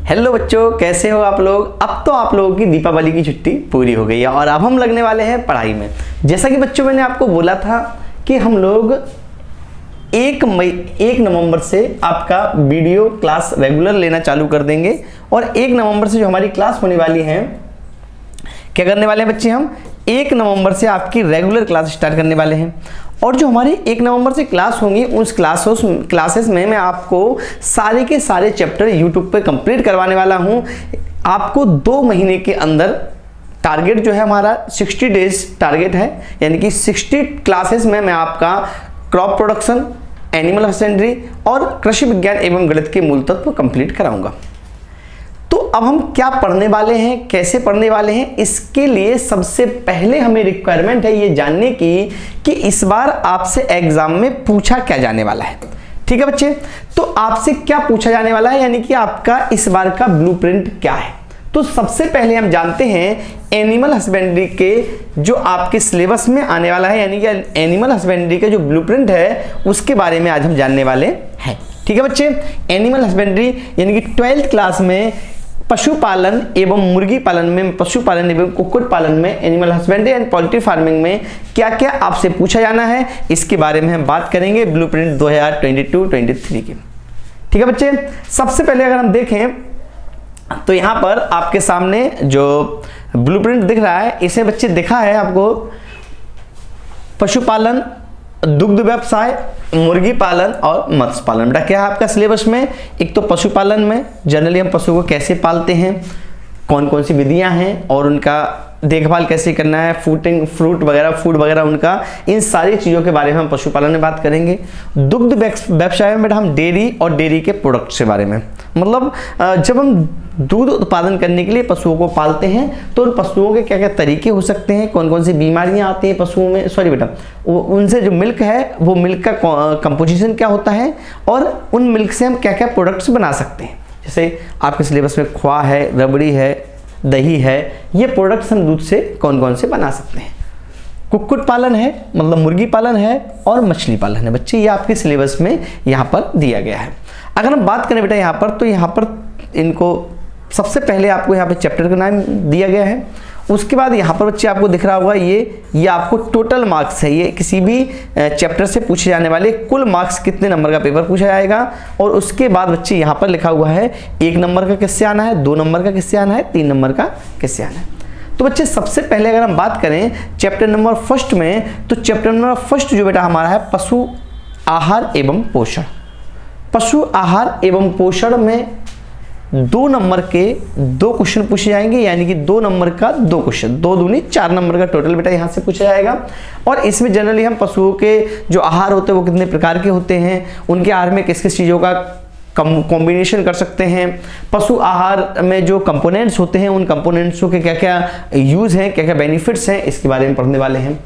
Hello बच्चों, कैसे हो आप लोग। अब तो आप लोगों की दीपावली की छुट्टी पूरी हो गई है और अब हम लगने वाले हैं पढ़ाई में। जैसा कि बच्चों मैंने आपको बोला था कि हम लोग 1 नवंबर से आपका वीडियो क्लास रेगुलर लेना चालू कर देंगे और 1 नवंबर से जो हमारी क्लास होने वाली है, क्या करने वाले हैं बच्चे, हम 1 नवंबर से आपकी रेगुलर क्लास स्टार्ट करने वाले हैं। और जो हमारी 1 नवंबर से क्लास होंगी उस क्लासेस में मैं आपको सारे के सारे चैप्टर यूट्यूब पे कंप्लीट करवाने वाला हूं। आपको 2 महीने के अंदर टारगेट जो है हमारा 60 डेज टारगेट है, यानी कि 60 क्लासेस में मैं आपका क्रॉप प्रोडक्शन, एनिमल हस्बेंड्री और कृषि विज्ञान एवं गणित के मूल तत्व कंप्लीट कराऊंगा। तो अब हम क्या पढ़ने वाले हैं, कैसे पढ़ने वाले हैं, इसके लिए सबसे पहले हमें रिक्वायरमेंट है ये जानने की कि इस बार आपसे एग्जाम में पूछा क्या जाने वाला है। ठीक है बच्चे, तो आपसे क्या पूछा जाने वाला है, यानी कि आपका इस बार का ब्लूप्रिंट क्या है। तो सबसे पहले हम जानते हैं एनिमल हस्बेंड्री के जो आपके सिलेबस में आने वाला है, यानी कि एनिमल हस्बेंड्री का जो ब्लूप्रिंट है उसके बारे में आज हम जानने वाले हैं। ठीक है बच्चे, एनिमल हस्बेंड्री यानी कि 12th क्लास में पशुपालन एवं मुर्गी पालन में, पशुपालन एवं कुक्कुट पालन में, animal husbandry and poultry farming में क्या क्या आपसे पूछा जाना है, इसके बारे में हम बात करेंगे ब्लूप्रिंट 2022-23 के। ठीक है बच्चे, सबसे पहले अगर हम देखें तो यहां पर आपके सामने जो ब्लूप्रिंट दिख रहा है, इसे बच्चे दिखा है आपको पशुपालन, दुग्ध व्यवसाय, मुर्गी पालन और मत्स्य पालन। बेटा क्या है आपका सिलेबस में, एक तो पशुपालन में जनरली हम पशु को कैसे पालते हैं, कौन कौन सी विधियां हैं और उनका देखभाल कैसे करना है, फूड वगैरह उनका, इन सारी चीज़ों के बारे में हम पशुपालन में बात करेंगे। दुग्ध व्यवसाय में बेटा हम डेयरी और डेयरी के प्रोडक्ट्स के बारे में, मतलब जब हम दूध उत्पादन करने के लिए पशुओं को पालते हैं तो उन पशुओं के क्या क्या तरीके हो सकते हैं, कौन कौन सी बीमारियां आती हैं पशुओं में, उनसे जो मिल्क है वो मिल्क का कंपोजिशन क्या होता है और उन मिल्क से हम क्या क्या प्रोडक्ट्स बना सकते हैं। जैसे आपके सिलेबस में खोआ है, रबड़ी है, दही है, ये प्रोडक्ट्स हम दूध से कौन कौन से बना सकते हैं। कुक्कुट पालन है, मतलब मुर्गी पालन है और मछली पालन है। बच्चे ये आपके सिलेबस में यहाँ पर दिया गया है। अगर हम बात करें बेटा यहाँ पर, तो यहाँ पर इनको सबसे पहले आपको यहाँ पे चैप्टर का नाम दिया गया है। उसके बाद यहाँ पर बच्चे आपको दिख रहा होगा ये आपको टोटल मार्क्स है, ये किसी भी चैप्टर से पूछे जाने वाले कुल मार्क्स कितने नंबर का पेपर पूछा जाएगा। और उसके बाद बच्चे यहाँ पर लिखा हुआ है 1 नंबर का किससे आना है, 2 नंबर का किससे आना है, 3 नंबर का किससे आना है। तो बच्चे सबसे पहले अगर हम बात करें चैप्टर नंबर 1 में, तो चैप्टर नंबर 1 जो बेटा हमारा है पशु आहार एवं पोषण। पशु आहार एवं पोषण में 2 नंबर के 2 क्वेश्चन पूछे जाएंगे, यानी कि 2 नंबर का 2 क्वेश्चन, 2 दूनी 4 नंबर का टोटल बेटा यहाँ से पूछा जाएगा। और इसमें जनरली हम पशुओं के जो आहार होते हैं वो कितने प्रकार के होते हैं, उनके आहार में किस किस चीज़ों का कॉम्बिनेशन कर सकते हैं, पशु आहार में जो कंपोनेंट्स होते हैं उन कंपोनेंट्सों के क्या क्या यूज़ हैं, क्या क्या बेनिफिट्स हैं, इसके बारे में पढ़ने वाले हैं।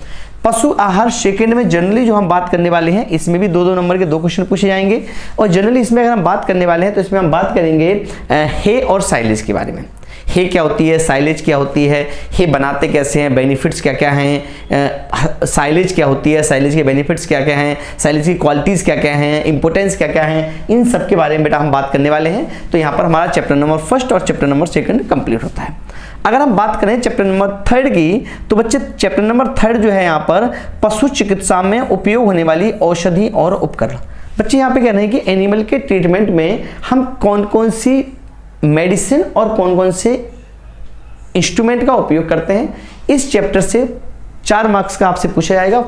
पशु आहार सेकंड में जनरली जो हम बात करने वाले हैं इसमें भी 2 नंबर के 2 क्वेश्चन पूछे जाएंगे। और जनरली इसमें अगर हम बात करने वाले हैं तो इसमें हम बात करेंगे हे और साइलेज के बारे में। हे क्या होती है, साइलेज क्या होती है, हे बनाते कैसे हैं, बेनिफिट्स क्या क्या हैं, साइलेज क्या होती है, साइलेज के बेनिफिट्स क्या क्या हैं, साइलेज की क्वालिटीज़ क्या क्या हैं, इंपॉर्टेंस क्या क्या हैं, इन सब के बारे में बेटा हम बात करने वाले हैं। तो यहाँ पर हमारा चैप्टर नंबर 1 और चैप्टर नंबर 2 कंप्लीट होता है। अगर हम बात करें चैप्टर नंबर 3 की, तो बच्चे चैप्टर नंबर 3 जो है यहाँ पर पशु चिकित्सा में उपयोग होने वाली औषधि और उपकरण। बच्चे यहाँ पे कह रहे हैं कि एनिमल के ट्रीटमेंट में हम कौन कौन सी मेडिसिन और कौन कौन से इंस्ट्रूमेंट का उपयोग करते हैं। इस चैप्टर से 4 मार्क्स का आपसे पूछा जाएगा।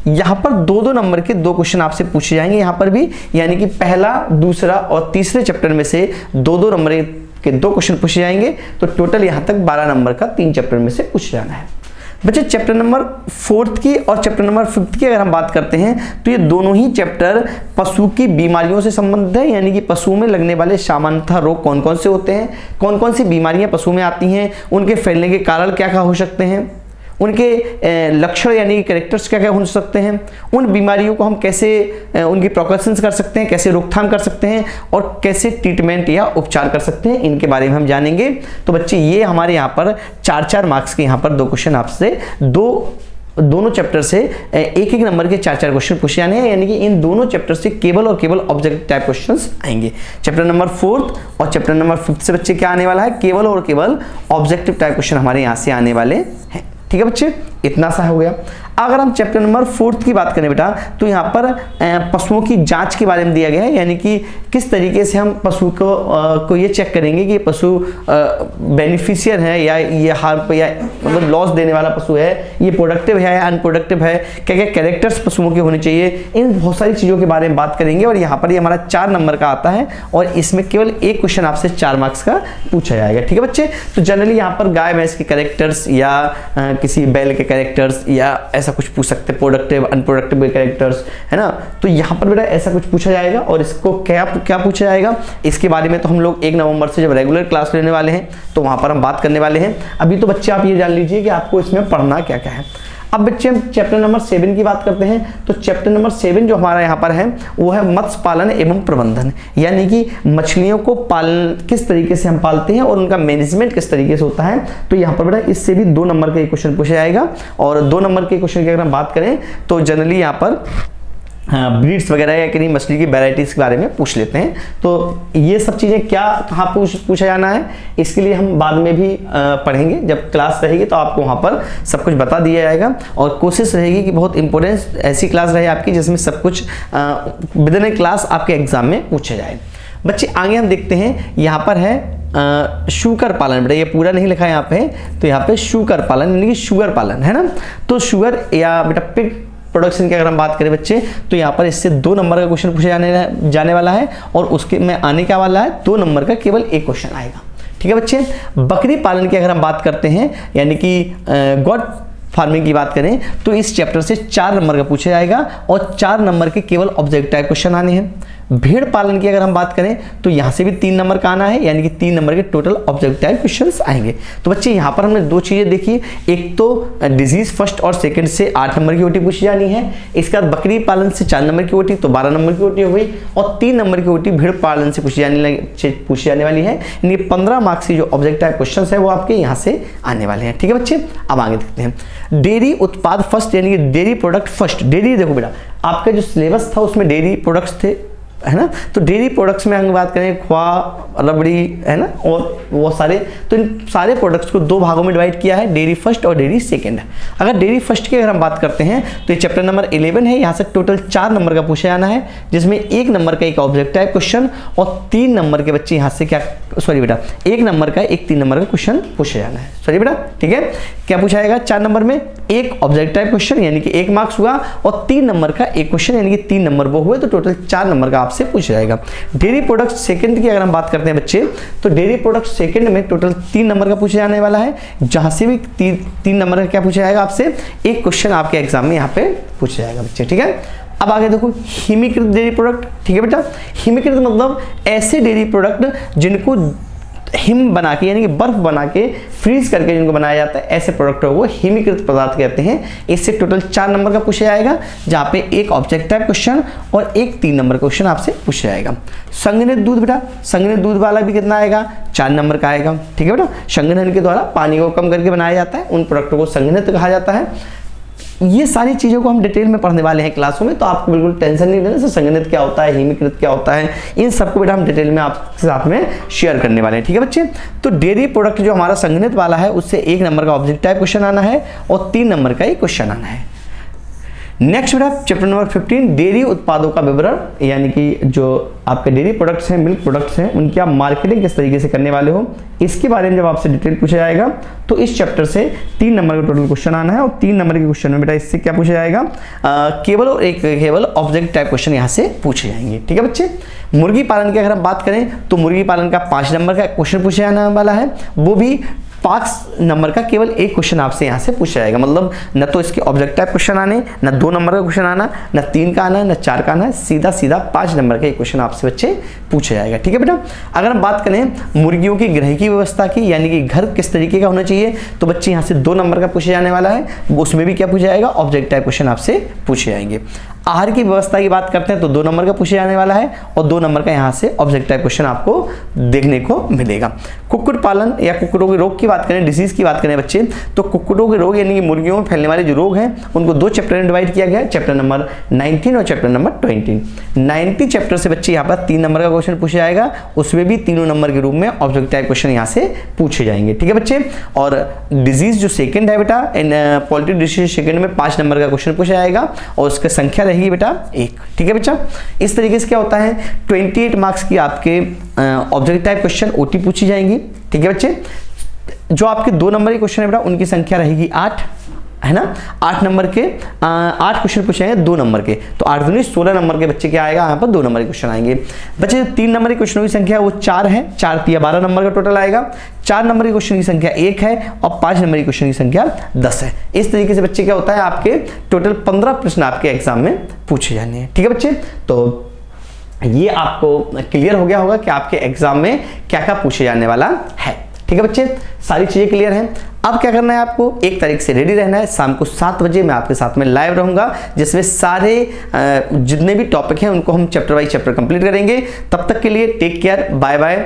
यहाँ पर 2 नंबर के 2 क्वेश्चन आपसे पूछे जाएंगे यहाँ पर भी, यानी कि पहला, दूसरा और तीसरे चैप्टर में से 2 नंबर के 2 क्वेश्चन पूछे जाएंगे। तो टोटल यहाँ तक 12 नंबर का 3 चैप्टर में से पूछा जाना है। बच्चे चैप्टर नंबर 4 की और चैप्टर नंबर 5 की अगर हम बात करते हैं तो ये दोनों ही चैप्टर पशु की बीमारियों से संबंधित है, यानी कि पशुओं में लगने वाले सामान्यतः रोग कौन कौन से होते हैं, कौन कौन सी बीमारियां पशु में आती हैं, उनके फैलने के कारण क्या क्या हो सकते हैं, उनके लक्षण यानी कि कैरेक्टर्स क्या क्या हो सकते हैं, उन बीमारियों को हम कैसे उनकी प्रिकॉशंस कर सकते हैं, कैसे रोकथाम कर सकते हैं और कैसे ट्रीटमेंट या उपचार कर सकते हैं, इनके बारे में हम जानेंगे। तो बच्चे ये हमारे यहाँ पर 4-4 मार्क्स के यहाँ पर 2 क्वेश्चन आपसे 2 दोनों चैप्टर से एक एक नंबर के 4-4 क्वेश्चन पूछे जाने हैं, यानी कि इन दोनों चैप्टर से केवल और केवल ऑब्जेक्टिव टाइप क्वेश्चंस आएंगे। चैप्टर नंबर 4 और चैप्टर नंबर 5 से बच्चे क्या आने वाला है, केवल और केवल ऑब्जेक्टिव टाइप क्वेश्चन हमारे यहाँ से आने वाले हैं। ठीक है बच्चे, इतना सा हो गया। अगर हम चैप्टर नंबर 4 की बात करें बेटा, तो यहाँ पर पशुओं की जांच के बारे में दिया गया है, यानी कि किस तरीके से हम पशु को ये चेक करेंगे कि पशु बेनिफिशियर है या ये हार्म या मतलब लॉस देने वाला पशु है, ये प्रोडक्टिव है या अनप्रोडक्टिव है, क्या क्या कैरेक्टर्स पशुओं के होने चाहिए, इन बहुत सारी चीज़ों के बारे में बात करेंगे। और यहाँ पर ये हमारा 4 नंबर का आता है और इसमें केवल एक क्वेश्चन आपसे 4 मार्क्स का पूछा जाएगा। ठीक है बच्चे, तो जनरली यहाँ पर गाय भैंस के कैरेक्टर्स या किसी बैल के कैरेक्टर्स या ऐसा कुछ पूछ सकते हैं, प्रोडक्टिव अनप्रोडक्टिव कैरेक्टर्स, है ना। तो यहाँ पर बेटा ऐसा कुछ पूछा जाएगा और इसको क्या पूछा जाएगा, इसके बारे में तो हम लोग 1 नवंबर से जब रेगुलर क्लास लेने वाले हैं तो वहाँ पर हम बात करने वाले हैं। अभी तो बच्चे आप ये जान लीजिए कि आपको इसमें पढ़ना क्या क्या है। अब बच्चे हम चैप्टर नंबर 7 की बात करते हैं, तो चैप्टर नंबर 7 जो हमारा यहाँ पर है वो है मत्स्य पालन एवं प्रबंधन, यानी कि मछलियों को पालन किस तरीके से हम पालते हैं और उनका मैनेजमेंट किस तरीके से होता है। तो यहाँ पर बेटा इससे भी 2 नंबर का एक क्वेश्चन पूछा जाएगा। और 2 नंबर के क्वेश्चन की अगर हम बात करें तो जनरली यहाँ पर ब्रीड्स वगैरह या किन्हीं मछली की वैरायटीज के बारे में पूछ लेते हैं। तो ये सब चीज़ें क्या कहाँ पूछा जाना है, इसके लिए हम बाद में भी पढ़ेंगे, जब क्लास रहेगी तो आपको वहाँ पर सब कुछ बता दिया जाएगा। और कोशिश रहेगी कि बहुत इंपॉर्टेंट ऐसी क्लास रहे आपकी जिसमें सब कुछ विद इन क्लास आपके एग्जाम में पूछा जाए। बच्चे आगे हम देखते हैं, यहाँ पर है शुगर पालन। बेटा ये पूरा नहीं लिखा है यहाँ पे, तो यहाँ पे शुगर पालन यानी कि शुगर पालन है ना। तो शुगर या बेटा पिग प्रोडक्शन की अगर हम बात करें बच्चे, तो यहाँ पर इससे 2 नंबर का क्वेश्चन पूछा जाने वाला है और उसके में आने क्या वाला है, 2 नंबर का केवल एक क्वेश्चन आएगा। ठीक है बच्चे, बकरी पालन की अगर हम बात करते हैं यानी कि गॉड फार्मिंग की बात करें, तो इस चैप्टर से 4 नंबर का पूछा जाएगा और 4 नंबर के केवल ऑब्जेक्टिव टाइप क्वेश्चन आने हैं। भेड़ पालन की अगर हम बात करें तो यहाँ से भी 3 नंबर का आना है, यानी कि 3 नंबर के टोटल ऑब्जेक्टिव टाइप क्वेश्चंस आएंगे। तो बच्चे यहाँ पर हमने 2 चीजें देखी, एक तो डिजीज फर्स्ट और सेकंड से 8 नंबर की ओटी पूछी जानी है, इसके बाद बकरी पालन से 4 नंबर की ओटी तो 12 नंबर की ओटी हो गई, और 3 नंबर की ओटी भेड़ पालन से पूछी जाने वाली है। यानी 15 मार्क्स की जो ऑब्जेक्टिव टाइप क्वेश्चन है वो आपके यहाँ से आने वाले हैं। ठीक है बच्चे, अब आगे देखते हैं डेयरी उत्पाद फर्स्ट, यानी कि डेयरी प्रोडक्ट फर्स्ट। डेयरी देखो बेटा आपका जो सिलेबस था उसमें डेयरी प्रोडक्ट्स थे, है ना। तो डेयरी प्रोडक्ट्स में हम बात करें खोआ, रबड़ी, है ना, और वो सारे, तो इन सारे प्रोडक्ट्स को 2 भागों में डिवाइड किया है, डेयरी फर्स्ट और डेयरी सेकंड। अगर डेयरी फर्स्ट की अगर हम बात करते हैं तो ये चैप्टर नंबर 11 है, यहाँ से टोटल 4 नंबर का पूछा जाना है, जिसमें 1 नंबर का एक ऑब्जेक्टिव टाइप क्वेश्चन और 3 नंबर के बच्चे यहाँ से क्या, सॉरी बेटा 1 नंबर का एक 3 नंबर का क्वेश्चन पूछा जाना है। सॉरी बेटा, ठीक है, क्या पूछा जाएगा 4 नंबर में एक ऑब्जेक्टिव टाइप क्वेश्चन यानी कि 1 मार्क्स हुआ, और 3 नंबर का एक क्वेश्चन यानी कि 3 नंबर वो हुए, तो टोटल 4 नंबर का आपसे पूछा जाएगा। डेयरी प्रोडक्ट सेकंड की अगर हम बात करते हैं बच्चे, तो डेयरी प्रोडक्ट सेकंड में टोटल 3 नंबर का पूछा जाने वाला है, जहां से भी 3 नंबर का क्या पूछा जाएगा आपसे, एक क्वेश्चन आपके एग्जाम में यहाँ पे पूछा जाएगा बच्चे। ठीक है, अब आगे देखो हिमीकृत डेयरी प्रोडक्ट। ठीक है बेटा, हिमीकृत मतलब ऐसे डेयरी प्रोडक्ट जिनको हिम बना के यानी कि बर्फ बना के फ्रीज करके जिनको बनाया जाता है, ऐसे प्रोडक्ट को हिमीकृत पदार्थ कहते हैं। इससे टोटल 4 नंबर का पूछा जाएगा, जहाँ पे एक ऑब्जेक्टिव टाइप क्वेश्चन और एक 3 नंबर का क्वेश्चन आपसे पूछा जाएगा। संघनित दूध बेटा, संघनित दूध वाला भी कितना आएगा, 4 नंबर का आएगा। ठीक है बेटा, संघनन के द्वारा पानी को कम करके बनाया जाता है, उन प्रोडक्टों को संघनित कहा जाता है। ये सारी चीज़ों को हम डिटेल में पढ़ने वाले हैं क्लासों में, तो आपको बिल्कुल टेंशन नहीं लेना। संघनित क्या होता है, हिमीकृत क्या होता है, इन सबको बेटा हम डिटेल में आपके साथ में शेयर करने वाले हैं। ठीक है बच्चे, तो डेयरी प्रोडक्ट जो हमारा संघनित वाला है उससे 1 नंबर का ऑब्जेक्टिव टाइप क्वेश्चन आना है और 3 नंबर का एक क्वेश्चन आना है। नेक्स्ट बेटा चैप्टर नंबर 15 डेयरी उत्पादों का विवरण, यानी कि जो आपके डेयरी प्रोडक्ट्स हैं, मिल्क प्रोडक्ट्स हैं, उनकी आप मार्केटिंग किस तरीके से करने वाले हो, इसके बारे में जब आपसे डिटेल पूछा जाएगा तो इस चैप्टर से 3 नंबर का टोटल क्वेश्चन आना है, और 3 नंबर के क्वेश्चन में बेटा इससे क्या पूछा जाएगा, केवल ऑब्जेक्टिव टाइप क्वेश्चन यहाँ से पूछे जाएंगे। ठीक है बच्चे, मुर्गी पालन की अगर हम बात करें तो मुर्गी पालन का 5 नंबर का क्वेश्चन पूछा जाने वाला है, वो भी 5 नंबर का केवल एक क्वेश्चन आपसे यहाँ से पूछा जाएगा। मतलब न तो इसके ऑब्जेक्टिव क्वेश्चन आने, न 2 नंबर का क्वेश्चन आना, न 3 का आना, न 4 का आना, सीधा 5 नंबर का एक क्वेश्चन आपसे बच्चे पूछा जाएगा। ठीक है बेटा, अगर हम बात करें मुर्गियों की गृह की व्यवस्था की, यानी कि घर किस तरीके का होना चाहिए, तो बच्चे यहाँ से 2 नंबर का पूछा जाने वाला है, उसमें भी क्या पूछा जाएगा, ऑब्जेक्टिव क्वेश्चन आपसे पूछे जाएंगे। आहार की व्यवस्था की बात करते हैं तो 2 नंबर का पूछा जाने वाला है और 2 नंबर का यहाँ से ऑब्जेक्टिव टाइप क्वेश्चन आपको देखने को मिलेगा। कुक्कुट पालन या कुक्कुटों के रोग की बात करें, डिजीज की बात करें बच्चे, तो कुक्कुटों के रोग यानी कि मुर्गियों में फैलने वाले जो रोग हैं उनको 2 चैप्टर में डिवाइड किया गया है, चैप्टर नंबर 19 और चैप्टर नंबर 20। 19 चैप्टर से बच्चे यहाँ पर 3 नंबर का क्वेश्चन पूछा जाएगा, उसमें भी 3 नंबर के रूप में ऑब्जेक्टिव टाइप क्वेश्चन यहाँ से पूछे जाएंगे, ठीक है बच्चे। और डिजीज जो सेकंड है बेटा, पोल्ट्री डिजीज सेकंड में 5 नंबर का क्वेश्चन पूछा जाएगा और उसकी संख्या रहेगी बेटा 1, ठीक है बच्चा। इस तरीके से क्या होता है 28 मार्क्स की आपके ऑब्जेक्टिव टाइप क्वेश्चन ओटी पूछी जाएंगी, ठीक है बच्चे। जो आपके 2 नंबर के क्वेश्चन है बेटा उनकी संख्या रहेगी 8, है ना। 8 नंबर के 8 क्वेश्चन पूछे जाएंगे 2 नंबर के, तो 8 दूनी 16 नंबर के बच्चे क्या आएगा यहाँ पर 2 नंबर के क्वेश्चन आएंगे। बच्चे जो 3 नंबर के क्वेश्चनों की संख्या वो 4 है, 4 3 12 नंबर का टोटल आएगा। 4 नंबर के क्वेश्चन की संख्या 1 है और 5 नंबर के क्वेश्न की संख्या 10 है। इस तरीके से बच्चे क्या होता है आपके टोटल 15 प्रश्न आपके एग्जाम में पूछे जाने हैं, ठीक है बच्चे। तो ये आपको क्लियर हो गया होगा कि आपके एग्जाम में क्या क्या पूछे जाने वाला है, ठीक है बच्चे। सारी चीजें क्लियर हैं। अब क्या करना है आपको 1 तारीख से रेडी रहना है। शाम को 7 बजे मैं आपके साथ में लाइव रहूंगा, जिसमें सारे जितने भी टॉपिक हैं उनको हम चैप्टर वाइज चैप्टर कंप्लीट करेंगे। तब तक के लिए टेक केयर, बाय बाय।